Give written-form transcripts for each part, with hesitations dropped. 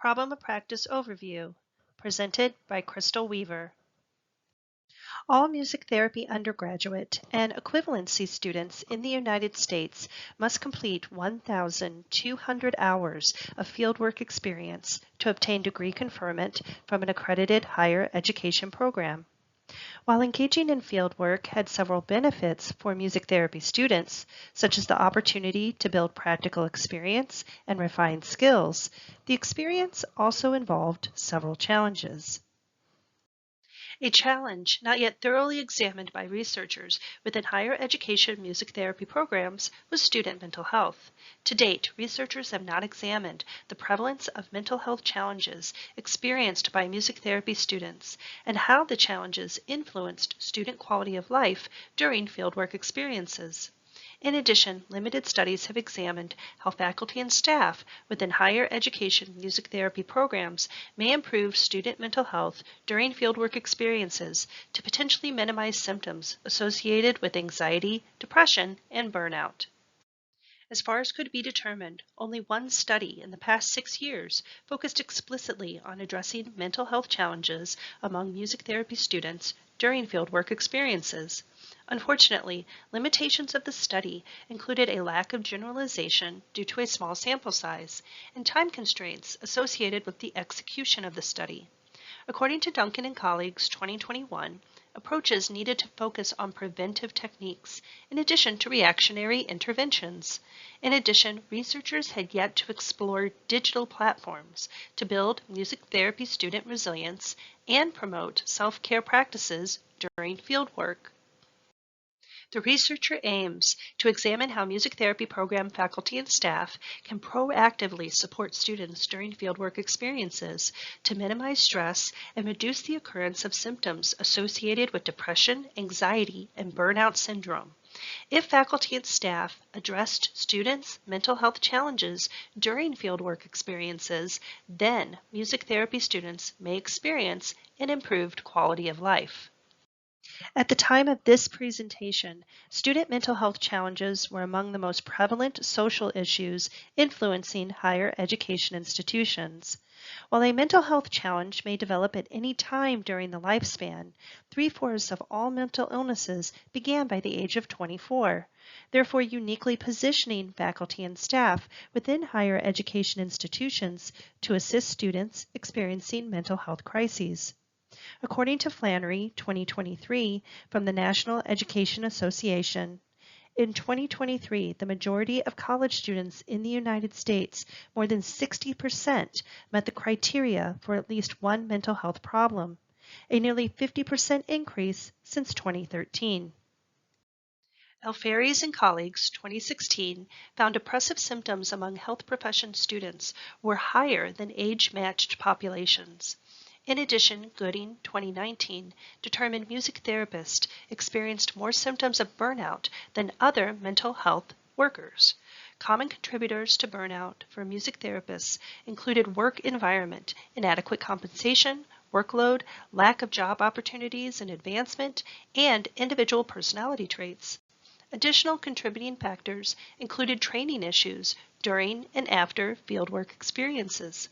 Problem of Practice Overview, presented by Crystal Weaver. All music therapy undergraduate and equivalency students in the United States must complete 1,200 hours of fieldwork experience to obtain degree conferment from an accredited higher education program. While engaging in fieldwork had several benefits for music therapy students, such as the opportunity to build practical experience and refine skills, the experience also involved several challenges. A challenge not yet thoroughly examined by researchers within higher education music therapy programs was student mental health. To date, researchers have not examined the prevalence of mental health challenges experienced by music therapy students and how the challenges influenced student quality of life during fieldwork experiences. In addition, limited studies have examined how faculty and staff within higher education music therapy programs may improve student mental health during fieldwork experiences to potentially minimize symptoms associated with anxiety, depression, and burnout. As far as could be determined, only one study in the past 6 years focused explicitly on addressing mental health challenges among music therapy students during fieldwork experiences. Unfortunately, limitations of the study included a lack of generalization due to a small sample size and time constraints associated with the execution of the study. According to Duncan and colleagues 2021, approaches needed to focus on preventive techniques in addition to reactionary interventions. In addition, researchers had yet to explore digital platforms to build music therapy student resilience and promote self-care practices during fieldwork. The researcher aims to examine how music therapy program faculty and staff can proactively support students during fieldwork experiences to minimize stress and reduce the occurrence of symptoms associated with depression, anxiety, and burnout syndrome. If faculty and staff addressed students' mental health challenges during fieldwork experiences, then music therapy students may experience an improved quality of life. At the time of this presentation, student mental health challenges were among the most prevalent social issues influencing higher education institutions. While a mental health challenge may develop at any time during the lifespan, 3/4 of all mental illnesses began by the age of 24, therefore uniquely positioning faculty and staff within higher education institutions to assist students experiencing mental health crises. According to Flannery, 2023, from the National Education Association, in 2023, the majority of college students in the United States, more than 60%, met the criteria for at least one mental health problem, a nearly 50% increase since 2013. Alferes and colleagues, 2016, found depressive symptoms among health profession students were higher than age-matched populations. In addition, Gooding, 2019, determined music therapists experienced more symptoms of burnout than other mental health workers. Common contributors to burnout for music therapists included work environment, inadequate compensation, workload, lack of job opportunities and advancement, and individual personality traits. Additional contributing factors included training issues during and after fieldwork experiences.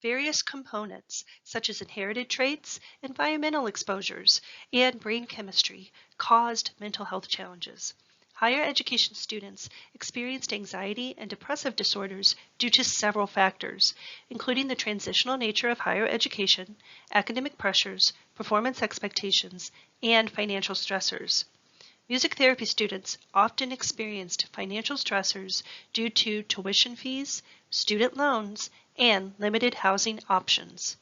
Various components, such as inherited traits, environmental exposures, and brain chemistry, caused mental health challenges. Higher education students experienced anxiety and depressive disorders due to several factors, including the transitional nature of higher education, academic pressures, performance expectations, and financial stressors. Music therapy students often experienced financial stressors due to tuition fees, student loans, and limited housing options.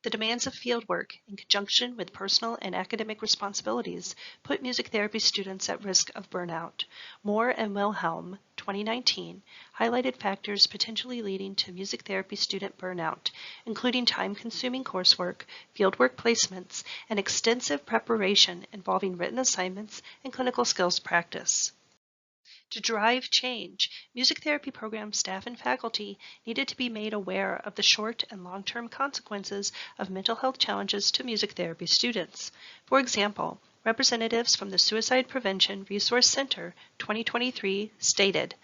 The demands of fieldwork, in conjunction with personal and academic responsibilities, put music therapy students at risk of burnout. Moore and Wilhelm, 2019, highlighted factors potentially leading to music therapy student burnout, including time-consuming coursework, fieldwork placements, and extensive preparation involving written assignments and clinical skills practice. To drive change, music therapy program staff and faculty needed to be made aware of the short and long-term consequences of mental health challenges to music therapy students. For example, representatives from the Suicide Prevention Resource Center 2023 stated,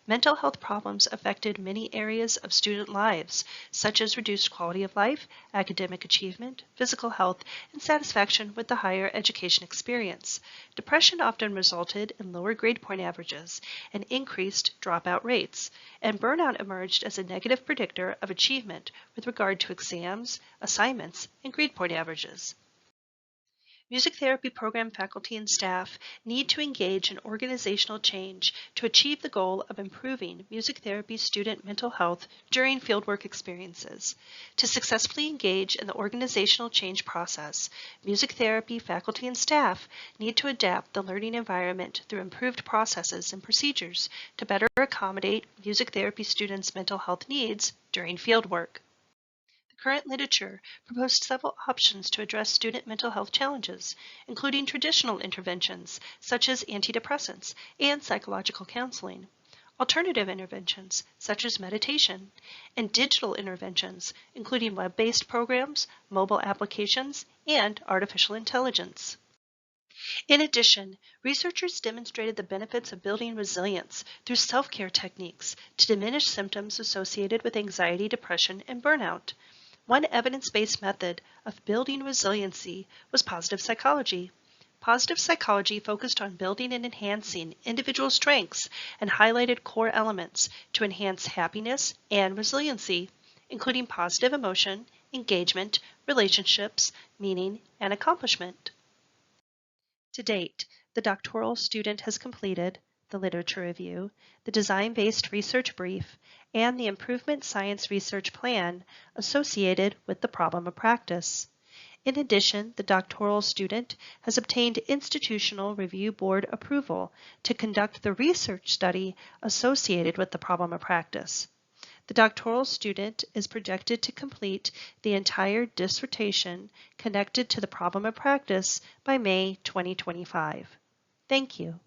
Mental health problems affected many areas of student lives, such as reduced quality of life, academic achievement, physical health, and satisfaction with the higher education experience. Depression often resulted in lower grade point averages and increased dropout rates, and burnout emerged as a negative predictor of achievement with regard to exams, assignments, and grade point averages. Music therapy program faculty and staff need to engage in organizational change to achieve the goal of improving music therapy student mental health during fieldwork experiences. To successfully engage in the organizational change process, music therapy faculty and staff need to adapt the learning environment through improved processes and procedures to better accommodate music therapy students' mental health needs during fieldwork. Current literature proposed several options to address student mental health challenges, including traditional interventions such as antidepressants and psychological counseling, alternative interventions such as meditation, and digital interventions including web-based programs, mobile applications, and artificial intelligence. In addition, researchers demonstrated the benefits of building resilience through self-care techniques to diminish symptoms associated with anxiety, depression, and burnout. One evidence-based method of building resiliency was positive psychology. Positive psychology focused on building and enhancing individual strengths and highlighted core elements to enhance happiness and resiliency, including positive emotion, engagement, relationships, meaning, and accomplishment. To date, the doctoral student has completed the literature review, the design-based research brief, and the improvement science research plan associated with the problem of practice. In addition, the doctoral student has obtained institutional review board approval to conduct the research study associated with the problem of practice. The doctoral student is projected to complete the entire dissertation connected to the problem of practice by May 2025. Thank you.